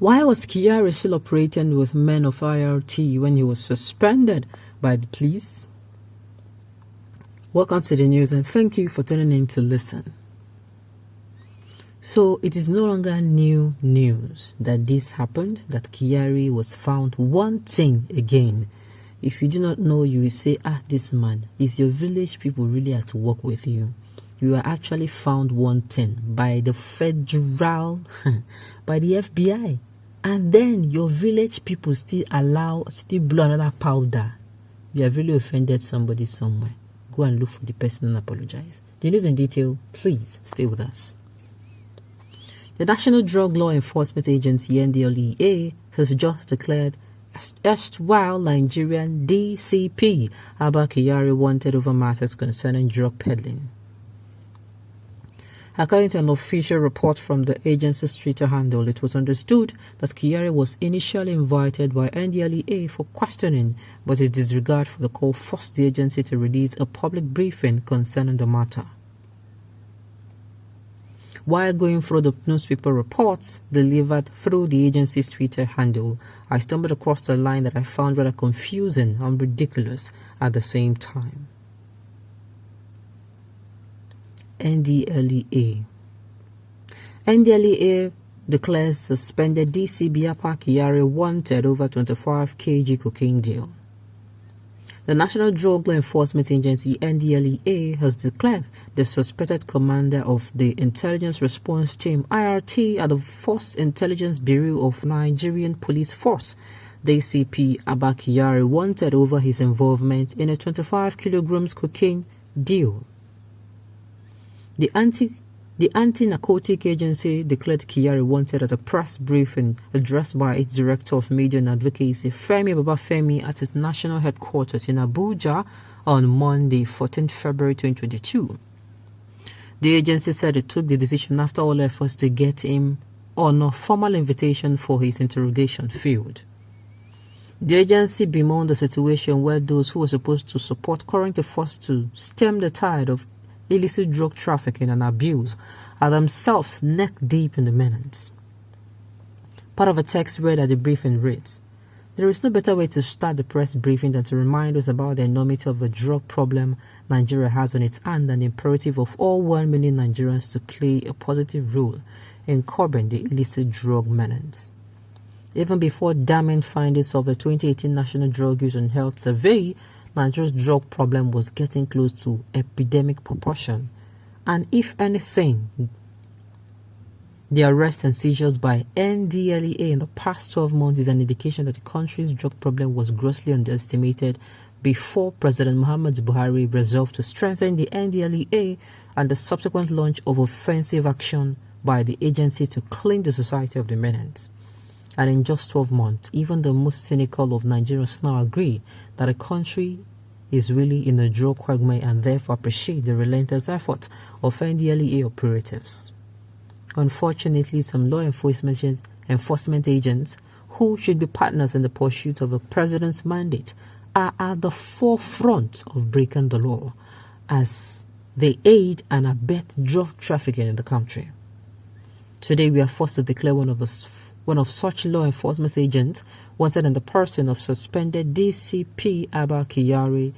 Why was Kyari still operating with men of IRT when he was suspended by the police? Welcome to the news and thank you for tuning in to listen. So it is no longer new news that this happened, that Kyari was found wanting again. If you do not know, you will say, this man, is your village people really at work with you? You are actually found wanting by the federal, by the FBI. And then your village people still blow another powder. You have really offended somebody somewhere. Go and look for the person and apologize. The news in detail, please stay with us. The National Drug Law Enforcement Agency, NDLEA, has just declared erstwhile Nigerian DCP Abba Kyari wanted over matters concerning drug peddling. According to an official report from the agency's Twitter handle, it was understood that Kyari was initially invited by NDLEA for questioning, but his disregard for the call forced the agency to release a public briefing concerning the matter. While going through the newspaper reports delivered through the agency's Twitter handle, I stumbled across a line that I found rather confusing and ridiculous at the same time. NDLEA declares suspended DCP Abba Kyari wanted over 25 kg cocaine deal. The National Drug Law Enforcement Agency, NDLEA, has declared the suspected commander of the Intelligence Response Team, IRT, at the 1st Intelligence Bureau of Nigerian Police Force, DCP Abba Kyari, wanted over his involvement in a 25 kilograms cocaine deal. The Anti-Narcotic Agency declared Kyari wanted at a press briefing addressed by its Director of Media and Advocacy, Femi Babafemi, at its national headquarters in Abuja on Monday, 14th February 2022. The agency said it took the decision after all efforts to get him on a formal invitation for his interrogation failed. The agency bemoaned the situation where those who were supposed to support current efforts to stem the tide of illicit drug trafficking and abuse are themselves neck deep in the menace. Part of a text read at the briefing reads, "There is no better way to start the press briefing than to remind us about the enormity of the drug problem Nigeria has on its hand and the imperative of all 1 million Nigerians to play a positive role in curbing the illicit drug menace." Even before damning findings of the 2018 National Drug Use and Health Survey, Nigeria's drug problem was getting close to epidemic proportion, and if anything, the arrest and seizures by NDLEA in the past 12 months is an indication that the country's drug problem was grossly underestimated before President Muhammad Buhari resolved to strengthen the NDLEA and the subsequent launch of offensive action by the agency to clean the society of the menace. And in just 12 months, even the most cynical of Nigerians now agree that the country is really in a drug quagmire and therefore appreciate the relentless effort of NDLEA operatives. Unfortunately, some law enforcement agents who should be partners in the pursuit of the president's mandate are at the forefront of breaking the law as they aid and abet drug trafficking in the country. Today, we are forced to declare one of such law enforcement agents wanted in the person of suspended DCP Abba Kyari,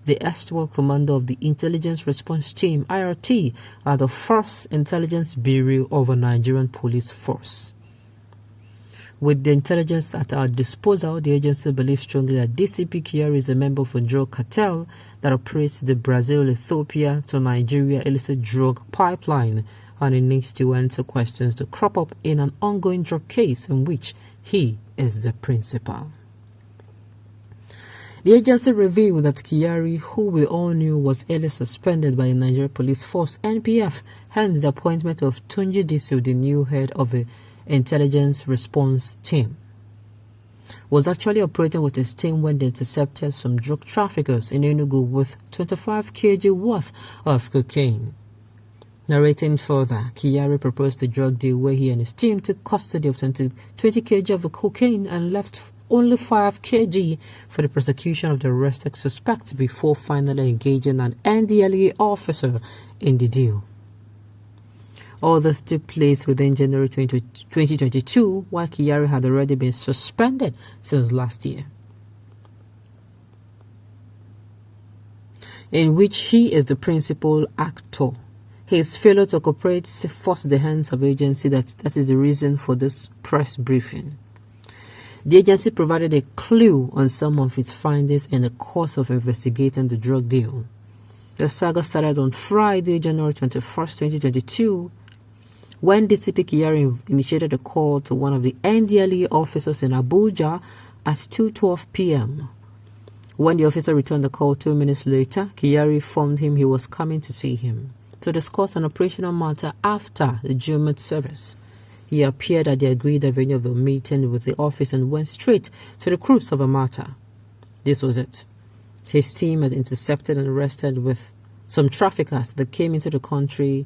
the erstwhile commander of the Intelligence Response Team, IRT, at the 1st Intelligence Bureau of a Nigerian Police Force. With the intelligence at our disposal, the agency believes strongly that DCP Kyari is a member of a drug cartel that operates the Brazil-Ethiopia to Nigeria illicit drug pipeline, and he needs to answer questions to crop up in an ongoing drug case in which he is the principal. The agency revealed that Kyari, who we all knew was early suspended by the Nigeria Police Force (NPF), hence the appointment of Tunji Disu, the new head of the Intelligence Response Team, was actually operating with his team when they intercepted some drug traffickers in Enugu with 25 kg worth of cocaine. Narrating further, Kyari proposed a drug deal where he and his team took custody of 20 kg of the cocaine and left only 5 kg for the prosecution of the arrested suspects before finally engaging an NDLEA officer in the deal. All this took place within January 2022, while Kyari had already been suspended since last year, in which he is the principal actor. His failure to cooperate forced the hands of the agency. That is the reason for this press briefing. The agency provided a clue on some of its findings in the course of investigating the drug deal. The saga started on Friday, January 21st, 2022, when DCP Kyari initiated a call to one of the NDLEA officers in Abuja at 2:12 p.m. When the officer returned the call 2 minutes later, Kyari informed him he was coming to see him to discuss an operational matter after the Jumat service. He appeared at the agreed venue of the meeting with the office and went straight to the crux of a matter. This was it. His team had intercepted and arrested with some traffickers that came into the country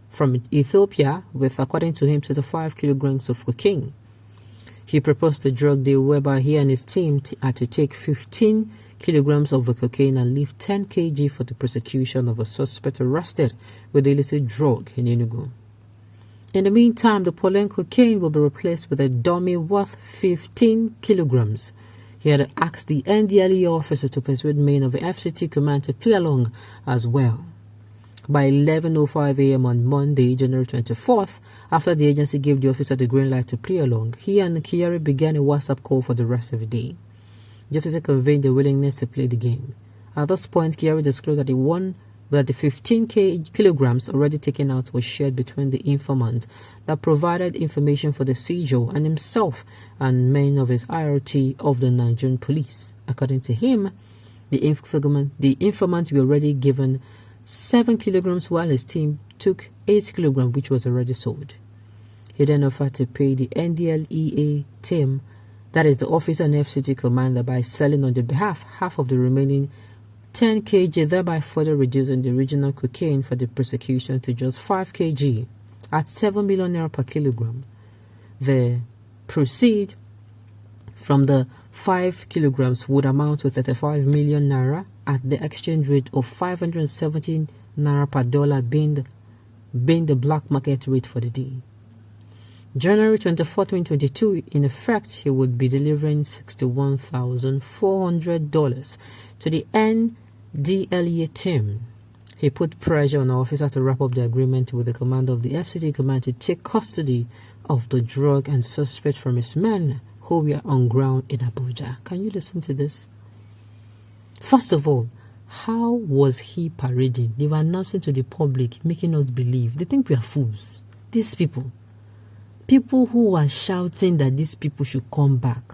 from Ethiopia with, according to him, 25 kilograms of cocaine. He proposed a drug deal whereby he and his team had to take 15 kilograms of the cocaine and leave 10 kg for the prosecution of a suspect arrested with the illicit drug in Enugu. In the meantime, the Poland cocaine will be replaced with a dummy worth 15 kilograms. He had asked the NDLEA officer to persuade men of the FCT command to play along as well. By 11:05 a.m. on Monday, January 24th, after the agency gave the officer the green light to play along, he and Kyari began a WhatsApp call for the rest of the day. The officer conveyed the willingness to play the game. At this point, Kyari disclosed that the 15 kilograms already taken out was shared between the informant that provided information for the seizure and himself and men of his IRT of the Nigerian police. According to him, the informant were already given 7 kilograms while his team took 8 kilograms, which was already sold. He then offered to pay the NDLEA team, that is the officer and FCT commander, by selling on their behalf half of the remaining 10 kg, thereby further reducing the original cocaine for the prosecution to just 5 kg at 7 million naira per kilogram. The proceed from the 5 kilograms would amount to 35 million naira at the exchange rate of 517 naira per dollar, being the black market rate for the day. January 24, 2022, in effect, he would be delivering $61,400 to the NDLEA team. He put pressure on the officer to wrap up the agreement with the commander of the FCT command to take custody of the drug and suspect from his men who were on ground in Abuja. Can you listen to this? First of all, how was he parading? They were announcing to the public, making us believe. They think we are fools. These people who were shouting that these people should come back,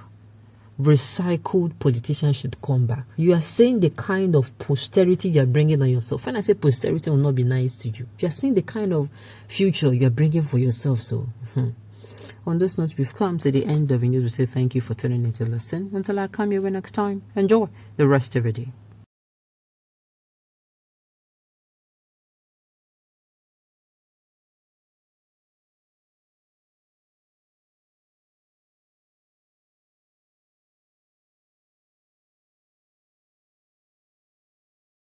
recycled politicians should come back. You are saying the kind of posterity you are bringing on yourself. When I say posterity will not be nice to you, you are saying the kind of future you are bringing for yourself. So, on this note, we've come to the end of the news. We say thank you for tuning in to listen. Until I come your way next time, enjoy the rest of your day.